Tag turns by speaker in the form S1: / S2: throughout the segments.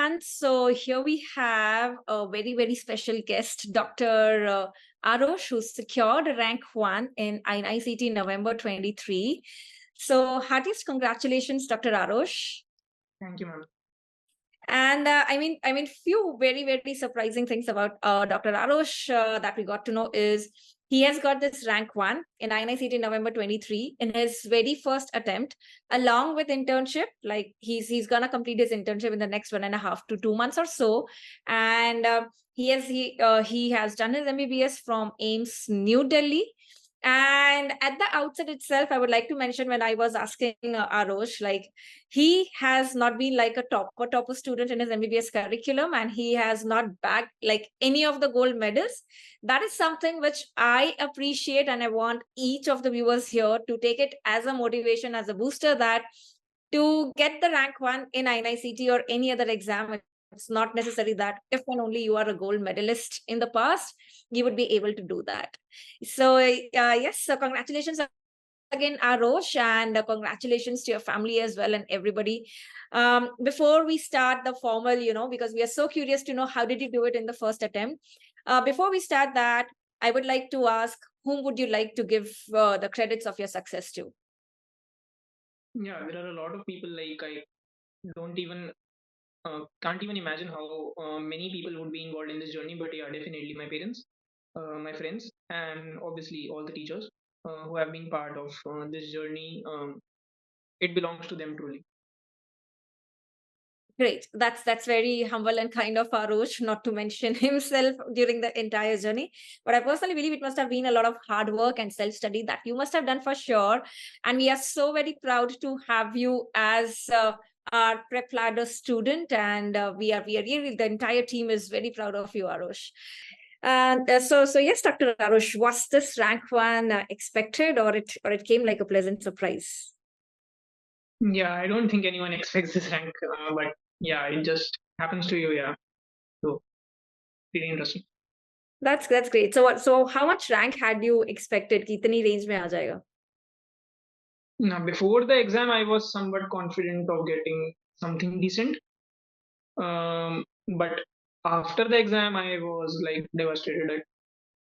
S1: everyone. So here we have a very, very special guest, Dr. Aarosh, who secured rank 1 in INICET November 23. So heartiest congratulations, Dr. Aarosh.
S2: Thank you, ma'am.
S1: And I mean, few very, very surprising things about Dr. Aarosh that we got to know is he has got this rank 1 in INICET in November 23 in his very first attempt, along with internship. Like he's gonna complete his internship in the next 1.5 to 2 months or so, and he has done his MBBS from AIMS New Delhi. And at the outset itself, I would like to mention when I was asking Aarosh, like he has not been like a topper student in his MBBS curriculum, and he has not bagged like any of the gold medals. That is something which I appreciate, and I want each of the viewers here to take it as a motivation, as a booster, that to get the rank 1 in INICET or any other exam, it's not necessary that if and only you are a gold medalist in the past, you would be able to do that. So yes, so congratulations again, Aarosh, and congratulations to your family as well and everybody. Before we start the formal, because we are so curious to know how did you do it in the first attempt. Before we start that, I would like to ask, whom would you like to give the credits of your success to?
S2: Yeah, there are a lot of people, like I don't even can't even imagine how many people would be involved in this journey. But yeah, definitely my parents, my friends, and obviously all the teachers who have been part of this journey. It belongs to them truly.
S1: Great. That's very humble and kind of Aarosh, not to mention himself during the entire journey. But I personally believe it must have been a lot of hard work and self-study that you must have done for sure. And we are so very proud to have you as our PrepLadder student. And we are really, the entire team is very proud of you, Aarosh. And so yes, Dr. Aarosh, was this rank 1 expected, or it came like a pleasant surprise?
S2: Yeah, I don't think anyone expects this rank, but yeah, it just happens to you. Yeah, so really interesting.
S1: That's great. So how much rank had you expected? कितनी range में आ जाएगा?
S2: Now, before the exam, I was somewhat confident of getting something decent. But after the exam, I was like devastated. It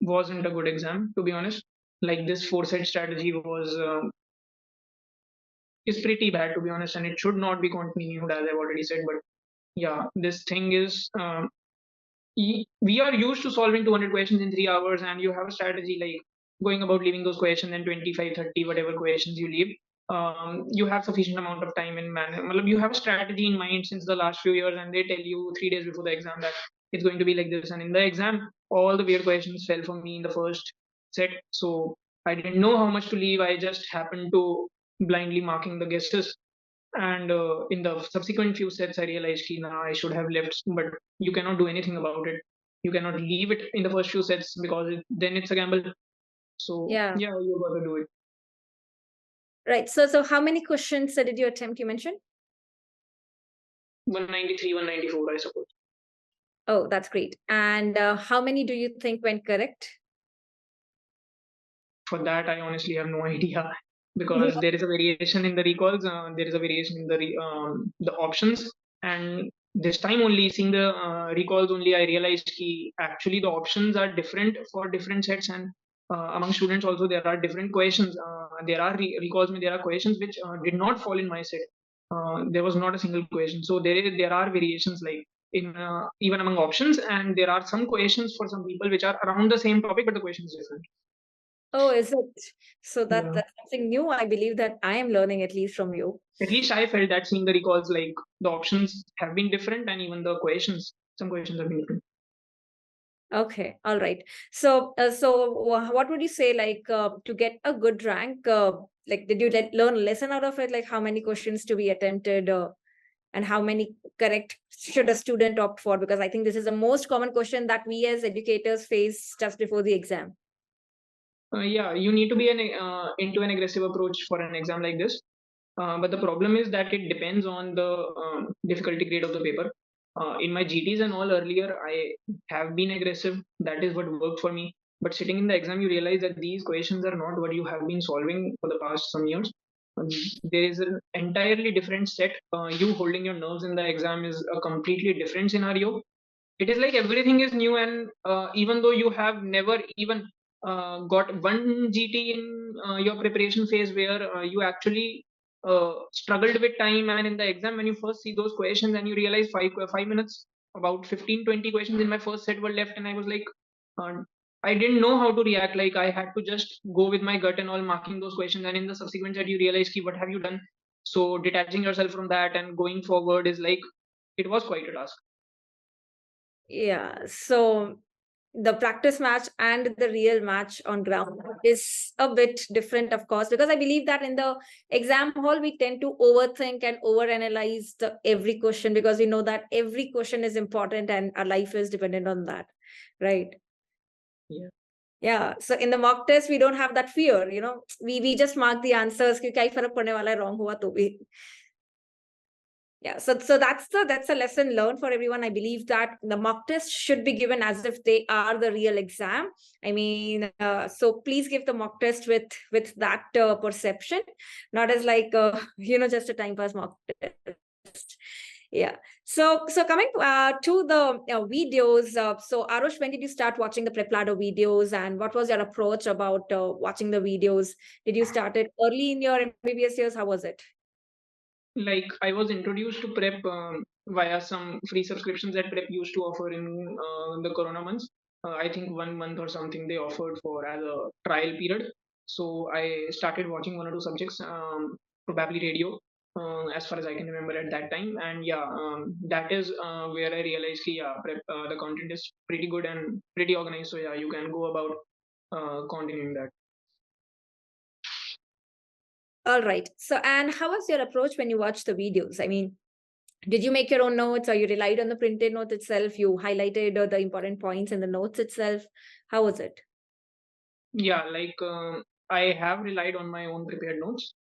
S2: wasn't a good exam, to be honest. Like this four-set strategy was is pretty bad, to be honest, and it should not be continued, as I've already said. But yeah, this thing is we are used to solving 200 questions in 3 hours, and you have a strategy like going about leaving those questions, and 25, 30, whatever questions you leave. You have sufficient amount of time in you have a strategy in mind since the last few years, and they tell you 3 days before the exam that it's going to be like this. And in the exam, all the weird questions fell for me in the first set, so I didn't know how much to leave. I just happened to blindly marking the guesses, and in the subsequent few sets I realized nah, I should have left, but you cannot do anything about it. You cannot leave it in the first few sets because then it's a gamble. So
S1: Yeah.
S2: you got to do it.
S1: Right. So how many questions did you attempt, you mentioned?
S2: 193, 194, I suppose.
S1: Oh, that's great. And how many do you think went correct?
S2: For that, I honestly have no idea, because there is a variation in the recalls, there is a variation in the options, and this time only seeing the recalls only, I realized actually the options are different for different sets, and among students also there are different questions. There are recalls, there are questions which did not fall in my set. There was not a single question, so there are variations like in even among options, and there are some questions for some people which are around the same topic, but the question is different.
S1: Oh, is it? So
S2: Yeah.
S1: that's something new. I believe that I am learning at least from you.
S2: At least I felt that seeing the recalls, like the options have been different, and even the questions, some questions have been different.
S1: Okay, all right. So what would you say, like to get a good rank? Like, did you learn a lesson out of it? Like, how many questions to be attempted, and how many correct should a student opt for? Because I think this is the most common question that we as educators face just before the exam.
S2: Yeah, you need to be into an aggressive approach for an exam like this. But the problem is that it depends on the difficulty grade of the paper. In my GTs and all earlier, I have been aggressive. That is what worked for me. But sitting in the exam, you realize that these questions are not what you have been solving for the past some years. There is an entirely different set. You holding your nerves in the exam is a completely different scenario. It is like everything is new, and even though you have never even got one GT in your preparation phase where you actually struggled with time, and in the exam when you first see those questions and you realize 5 minutes, about 15-20 questions in my first set were left, and I was like, uh, I didn't know how to react. Like I had to just go with my gut and all, marking those questions, and in the subsequent set you realize ki, what have you done. So detaching yourself from that and going forward is like, it was quite a task.
S1: Yeah. So the practice match and the real match on ground is a bit different, of course, because I believe that in the exam hall, we tend to overthink and overanalyze every question because we know that every question is important and our life is dependent on that. Right.
S2: Yeah.
S1: Yeah. So in the mock test, we don't have that fear, we just mark the answers. कि क्या ही फर्क पड़ने वाला है, wrong हुआ तो भी. Yeah, so that's a lesson learned for everyone. I believe that the mock test should be given as if they are the real exam. I mean, so please give the mock test with that perception, not as like just a time pass mock test. Yeah. So coming to the videos. So Aarosh, when did you start watching the PrepLadder videos, and what was your approach about watching the videos? Did you start it early in your MBBS years? How was it?
S2: Like I was introduced to prep via some free subscriptions that prep used to offer in the corona months. I think 1 month or something they offered for as a trial period. So I started watching one or two subjects, probably radio, as far as I can remember at that time. And yeah, that is where I realized ki, yeah, prep, the content is pretty good and pretty organized. So yeah, you can go about continuing that.
S1: All right. So, and how was your approach when you watched the videos? I mean, did you make your own notes or you relied on the printed note itself? You highlighted the important points in the notes itself. How was it?
S2: Yeah, like I have relied on my own prepared notes.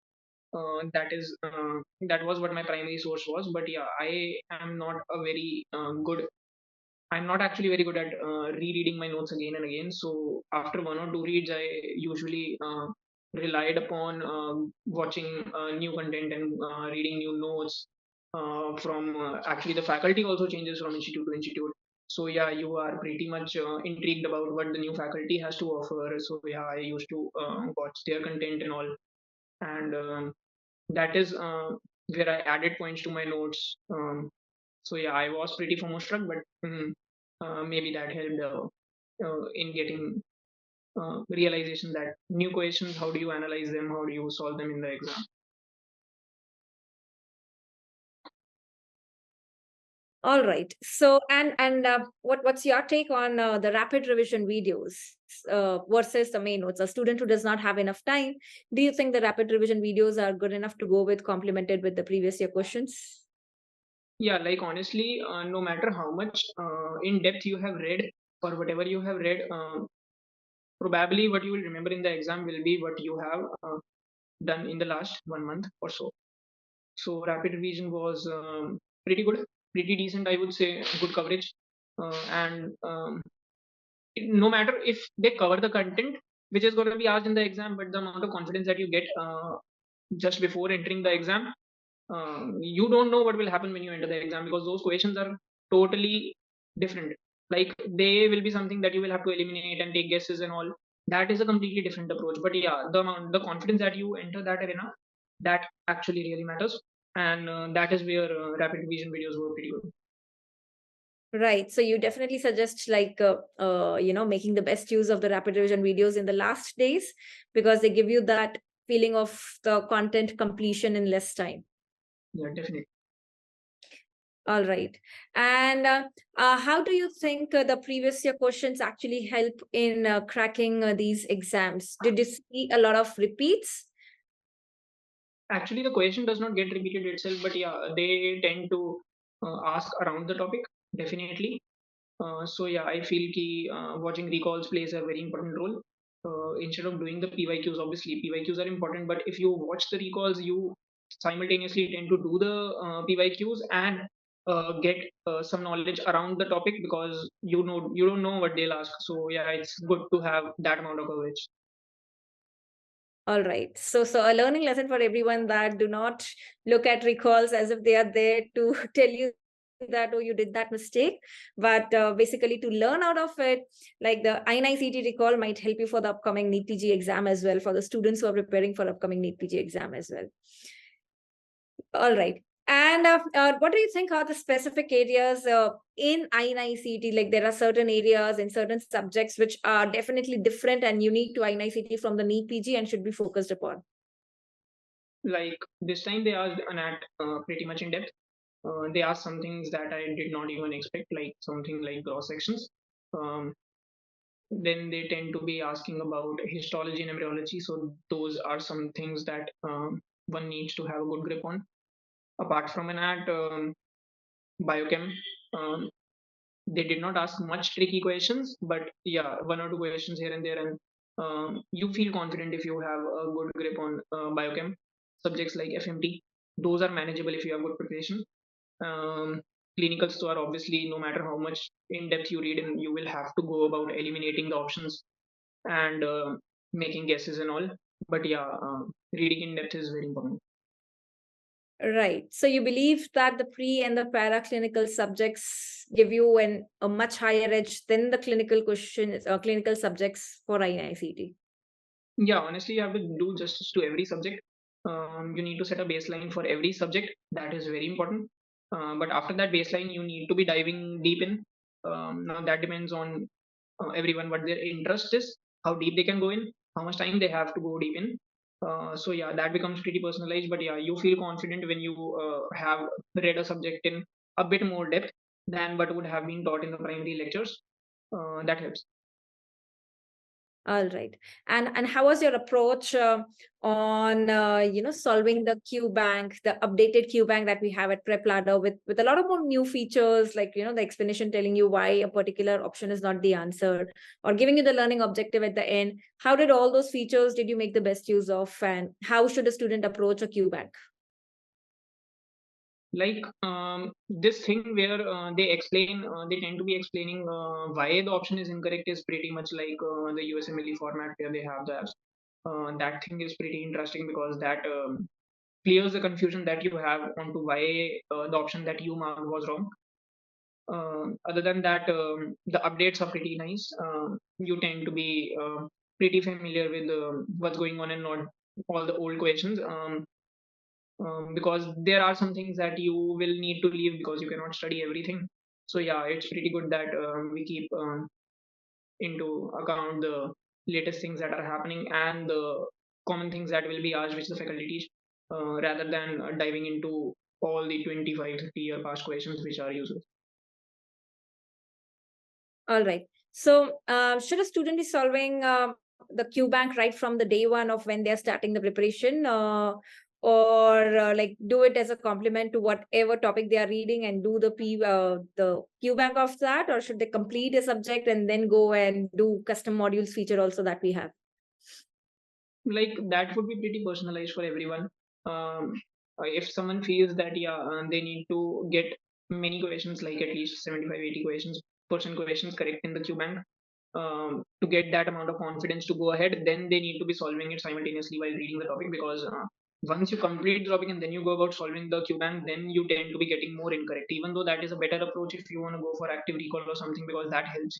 S2: That was what my primary source was. But yeah, I am not a very good. I'm not actually very good at rereading my notes again and again. So after one or two reads, I usually relied upon watching new content and reading new notes from actually the faculty also changes from institute to institute. So yeah, you are pretty much intrigued about what the new faculty has to offer. So yeah, I used to watch their content and all, and that is where I added points to my notes. So yeah, I was pretty FOMO struck, but maybe that helped in getting realization that new questions, how do you analyze them, how do you solve them in the exam.
S1: All right. So, and what's your take on the rapid revision videos versus the main notes? A student who does not have enough time, do you think the rapid revision videos are good enough to go with, complemented with the previous year questions?
S2: Yeah, like honestly, no matter how much in depth you have read or whatever you have read, probably what you will remember in the exam will be what you have done in the last 1 month or so. So rapid revision was pretty good, pretty decent, I would say, good coverage. And no matter if they cover the content which is going to be asked in the exam, but the amount of confidence that you get just before entering the exam, you don't know what will happen when you enter the exam because those questions are totally different. Like they will be something that you will have to eliminate and take guesses and all. That is a completely different approach. But yeah, the confidence that you enter that arena, that actually really matters, and that is where rapid revision videos were pretty good.
S1: Right. So you definitely suggest like, making the best use of the rapid revision videos in the last days because they give you that feeling of the content completion in less time.
S2: Yeah, definitely.
S1: All right. And how do you think the previous year questions actually help in cracking these exams? Did you see a lot of repeats?
S2: Actually, the question does not get repeated itself, but yeah, they tend to ask around the topic, definitely. So yeah, I feel ki watching recalls plays a very important role. Instead of doing the PYQs, obviously PYQs are important, but if you watch the recalls, you simultaneously tend to do the PYQs and get some knowledge around the topic because you don't know what they'll ask. So yeah, it's good to have that amount of coverage.
S1: All right. So a learning lesson for everyone, that do not look at recalls as if they are there to tell you that, oh, you did that mistake, but basically to learn out of it. Like the INICET recall might help you for the upcoming NEET PG exam as well, for the students who are preparing for upcoming NEET PG exam as well. All right. And what do you think are the specific areas in INICET? Like there are certain areas in certain subjects which are definitely different and unique to INICET from the NEET PG and should be focused upon.
S2: Like this time they asked an at pretty much in depth. They asked some things that I did not even expect, like something like cross sections. Um, then they tend to be asking about histology and embryology. So those are some things that one needs to have a good grip on. Apart from an at biochem, um, they did not ask much tricky questions, but yeah, one or two questions here and there, and you feel confident if you have a good grip on biochem. Subjects like FMT, those are manageable if you have good preparation. um, Clinicals are obviously, no matter how much in depth you read, and you will have to go about eliminating the options and making guesses and all. But yeah, reading in depth is very important.
S1: Right. So you believe that the pre and the paraclinical subjects give you a much higher edge than the clinical questions or clinical subjects for INICET.
S2: Yeah, honestly, you have to do justice to every subject. You need to set a baseline for every subject. That is very important. But after that baseline, you need to be diving deep in. Now that depends on everyone, what their interest is, how deep they can go in, how much time they have to go deep in. So yeah, that becomes pretty personalized. But yeah, you feel confident when you have read a subject in a bit more depth than what would have been taught in the primary lectures. That helps.
S1: All right. And how was your approach on solving the Q bank, the updated Q bank that we have at PrepLadder with a lot of more new features, like the explanation telling you why a particular option is not the answer, or giving you the learning objective at the end. How did all those features did you make the best use of, and how should a student approach a Q bank?
S2: Like this thing where they tend to be explaining why the option is incorrect is pretty much like the USMLE format where they have the apps. That thing is pretty interesting because that clears the confusion that you have onto why the option that you marked was wrong. Other than that, the updates are pretty nice. You tend to be pretty familiar with what's going on and not all the old questions. Because there are some things that you will need to leave because you cannot study everything. So yeah, it's pretty good that we keep into account the latest things that are happening and the common things that will be asked which the faculty teach, rather than diving into all the 25 30-year past questions which are useless.
S1: All right. So, should a student be solving the Q bank right from the day one of when they're starting the preparation, or like do it as a complement to whatever topic they are reading and do the Q bank of that, or should they complete a subject and then go and do custom modules feature also that we have?
S2: Like that would be pretty personalized for everyone. If someone feels that yeah, they need to get many questions, like at least 75 80 questions correct in the Q bank, to get that amount of confidence to go ahead, then they need to be solving it simultaneously while reading the topic, because once you complete the topic and then you go about solving the Q bank, then you tend to be getting more incorrect, even though that is a better approach if you want to go for active recall or something, because that helps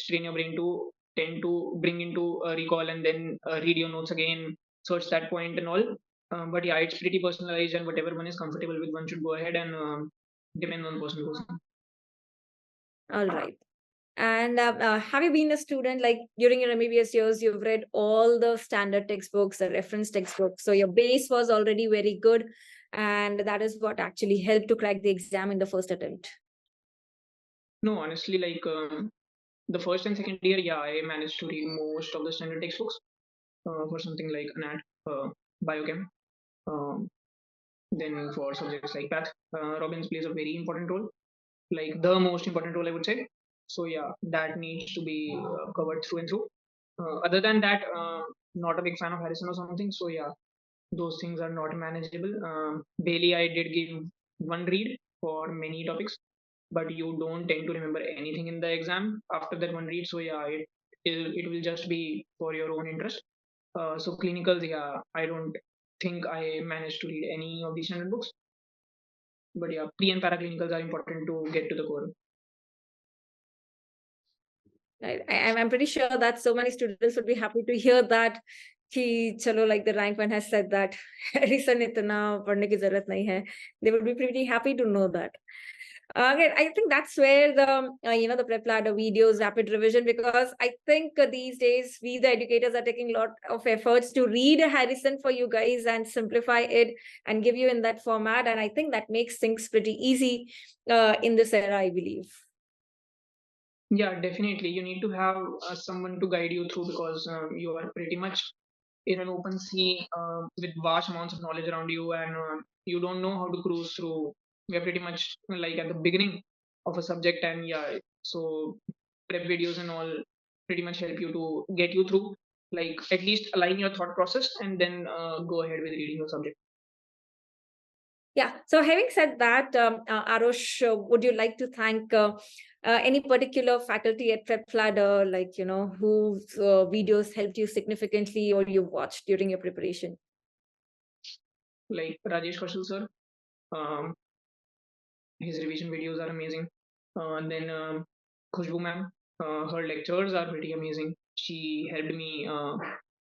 S2: train your brain to tend to bring into recall and then read your notes again, search that point and all. But yeah, it's pretty personalized, and whatever one is comfortable with, one should go ahead and depend on person to person.
S1: All right. And have you been a student, like during your MBBS years, you've read all the standard textbooks, the reference textbooks. So your base was already very good. And that is what actually helped to crack the exam in the first attempt.
S2: No, honestly, like the first and second year, yeah, I managed to read most of the standard textbooks for something like anat, biochem. Um, then for subjects like path, Robbins plays a very important role, like the most important role, I would say. So yeah, that needs to be covered through and through. Other than that, not a big fan of Harrison or something. So yeah, those things are not manageable. Bailey, I did give one read for many topics, but you don't tend to remember anything in the exam after that one read. So yeah, it will just be for your own interest. So clinicals, yeah, I don't think I managed to read any of these standard books. But yeah, pre and paraclinicals are important to get to the core.
S1: I'm pretty sure that so many students would be happy to hear that कि चलो, like the rank one has said that Harrison इतना पढ़ने की जरूरत नहीं है. They would be pretty happy to know that. Again, I think that's where the the PrepLadder videos, rapid revision, because I think these days we the educators are taking a lot of efforts to read Harrison for you guys and simplify it and give you in that format, and I think that makes things pretty easy in this era, I believe.
S2: Yeah, definitely. You need to have someone to guide you through, because you are pretty much in an open sea with vast amounts of knowledge around you, and you don't know how to cruise through. We are pretty much like at the beginning of a subject, and yeah, so prep videos and all pretty much help you to get you through, like at least align your thought process, and then go ahead with reading your subject.
S1: Yeah. So having said that, Aarosh, would you like to thank any particular faculty at PrepLadder, like, whose videos helped you significantly or you watched during your preparation?
S2: Like Rajesh Kaushal sir, um, his revision videos are amazing. And then Khushbu ma'am, her lectures are pretty amazing. She helped me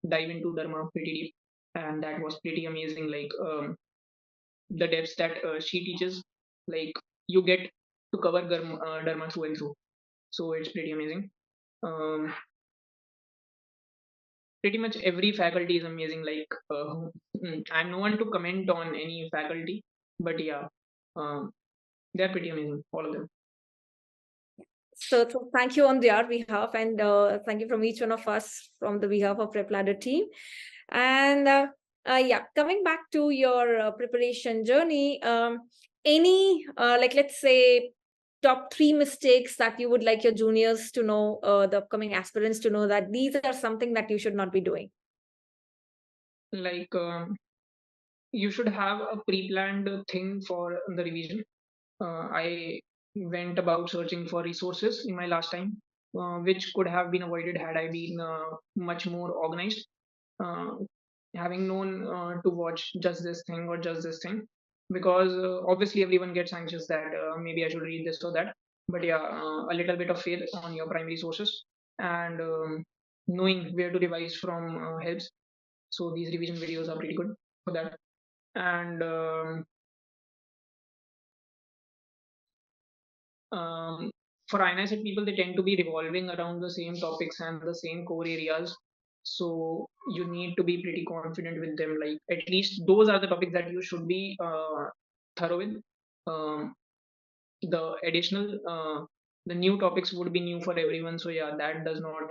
S2: dive into Dharma pretty deep, and that was pretty amazing. Like the depths that she teaches, like you get to cover Dharma through and through. So it's pretty amazing. Um, Pretty much every faculty is amazing. Like I'm no one to comment on any faculty, but yeah, um, they're pretty amazing, all of them.
S1: So thank you on their behalf, and thank you from each one of us from the behalf of PrepLadder team. And yeah, coming back to your preparation journey, any like, let's say, top 3 mistakes that you would like your juniors to know, the upcoming aspirants to know, that these are something that you should not be doing?
S2: Like you should have a pre-planned thing for the revision. I went about searching for resources in my last time, which could have been avoided had I been much more organized. Uh, Having known to watch just this thing or just this thing, because obviously everyone gets anxious that maybe I should read this or that. But yeah, a little bit of faith on your primary sources, and knowing where to revise from helps. So these revision videos are pretty good for that. And for INICET people, they tend to be revolving around the same topics and the same core areas. So you need to be pretty confident with them. Like at least those are the topics that you should be thorough with. Um, the additional, the new topics would be new for everyone. So yeah, that does not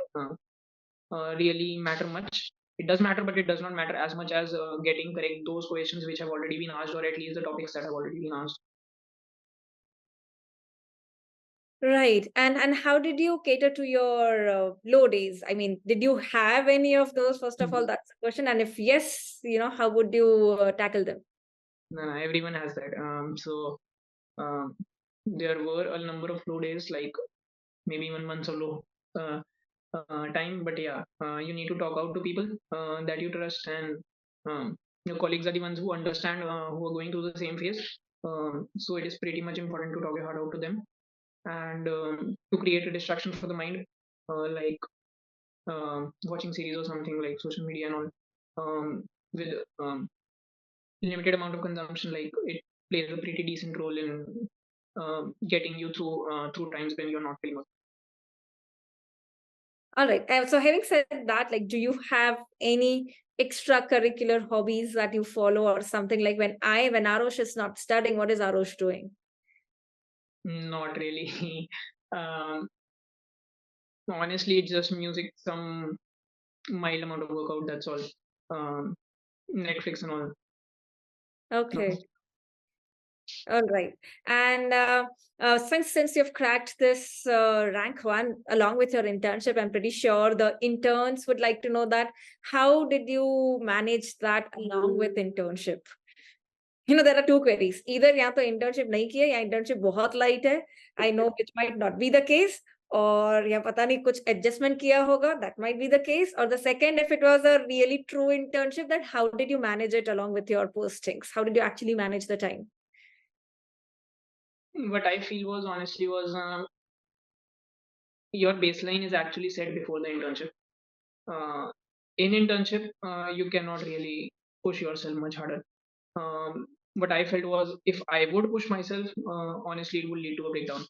S2: really matter much. It does matter, but it does not matter as much as getting correct those questions which have already been asked, or at least the topics that have already been asked.
S1: Right. And how did you cater to your low days? I mean, did you have any of those? First of all, that's the question. And if yes, how would you tackle them?
S2: No, no, everyone has that. So there were a number of low days, like maybe 1 month of low uh, time. But yeah, you need to talk out to people that you trust, and your colleagues are the ones who understand, who are going through the same phase. So it is pretty much important to talk your heart out to them, and to create a distraction for the mind, like watching series or something, like social media and all, with limited amount of consumption. Like it plays a pretty decent role in getting you through times when you're not feeling well.
S1: All right. So having said that, like, do you have any extracurricular hobbies that you follow or something? Like when Aarosh is not studying, what is Aarosh doing?
S2: Not really. um, Honestly, it's just music, some mild amount of workout. That's all. Um, Netflix and all. No.
S1: Okay. All right. And since you've cracked this rank one along with your internship, I'm pretty sure the interns would like to know that how did you manage that along with internship? There are two queries. Either या तो internship नहीं किया या internship बहुत light है. I know which might not be the case. or या पता नहीं कुछ adjustment किया होगा, that might be the case. Or the second, if it was a really true internship, that how did you manage it along with your postings? How did you actually manage the time?
S2: What I feel was honestly was your baseline is actually set before the internship. In internship, you cannot really push yourself much harder. What I felt was if I would push myself, honestly, it would lead to a breakdown.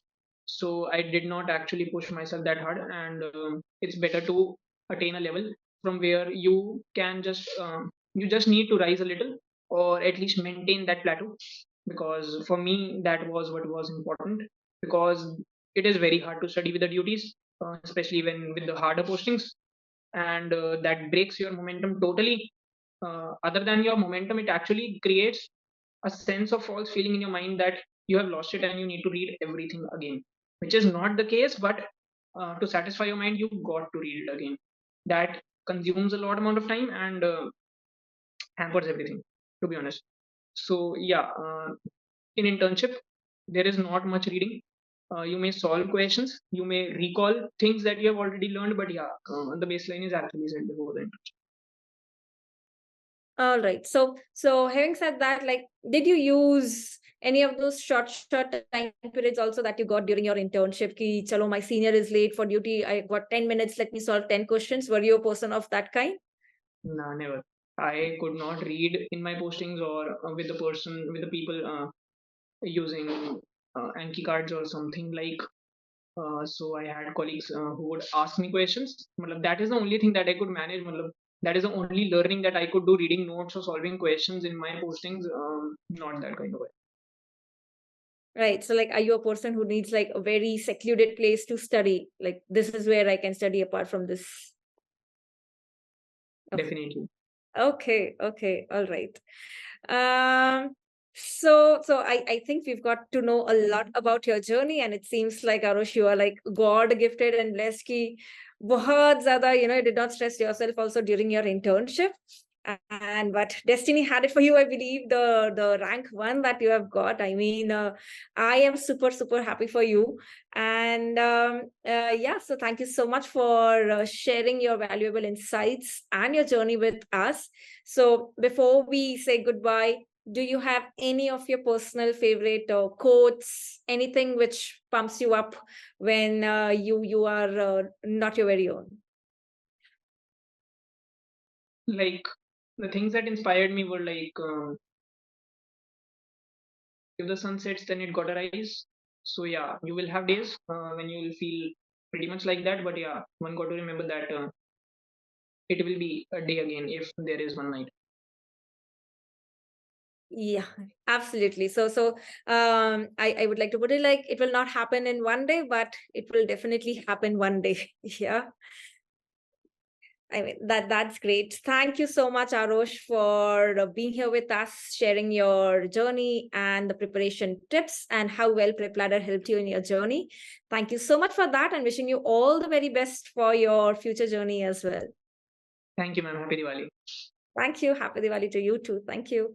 S2: So I did not actually push myself that hard, and it's better to attain a level from where you just need to rise a little, or at least maintain that plateau. Because for me, that was what was important. Because it is very hard to study with the duties, especially when with the harder postings, and that breaks your momentum totally. Other than your momentum, it actually creates a sense of false feeling in your mind that you have lost it and you need to read everything again, which is not the case. But to satisfy your mind, you got to read it again. That consumes a lot amount of time and hampers everything, to be honest. So yeah, in internship, there is not much reading. You may solve questions, you may recall things that you have already learned, but yeah, the baseline is actually set before the internship.
S1: All right. So having said that, like, did you use any of those short time periods also that you got during your internship? Ki, chalo, my senior is late for duty. I got 10 minutes. Let me solve 10 questions. Were you a person of that kind?
S2: Nah, never. I could not read in my postings or with the people using Anki cards or something like. So I had colleagues who would ask me questions. Matlab, that is the only thing that I could manage. Matlab, that is the only learning that I could do, reading notes or solving questions in my postings. Not that kind of way.
S1: Right. So, like, are you a person who needs like a very secluded place to study? Like, this is where I can study apart from this. Okay.
S2: Definitely.
S1: Okay. All right. So I think we've got to know a lot about your journey, and it seems like, Aarosh, you are like God gifted and blessed ki bahut zyada, you did not stress yourself also during your internship. And but destiny had it for you, I believe, the rank 1 that you have got. I mean, I am super happy for you. And yeah, so thank you so much for sharing your valuable insights and your journey with us. So before we say goodbye, do you have any of your personal favorite quotes, anything which pumps you up when you are not your very own?
S2: Like the things that inspired me were like, if the sun sets, then it gotta rise. So yeah, you will have days when you will feel pretty much like that. But yeah, one got to remember that it will be a day again if there is one night.
S1: Yeah, absolutely. So I would like to put it like, it will not happen in one day, but it will definitely happen one day. Yeah. I mean, that's great. Thank you so much, Aarosh, for being here with us, sharing your journey and the preparation tips and how well PrepLadder helped you in your journey. Thank you so much for that, and wishing you all the very best for your future journey as well.
S2: Thank you, ma'am. Happy Diwali.
S1: Thank you. Happy Diwali to you too. Thank you.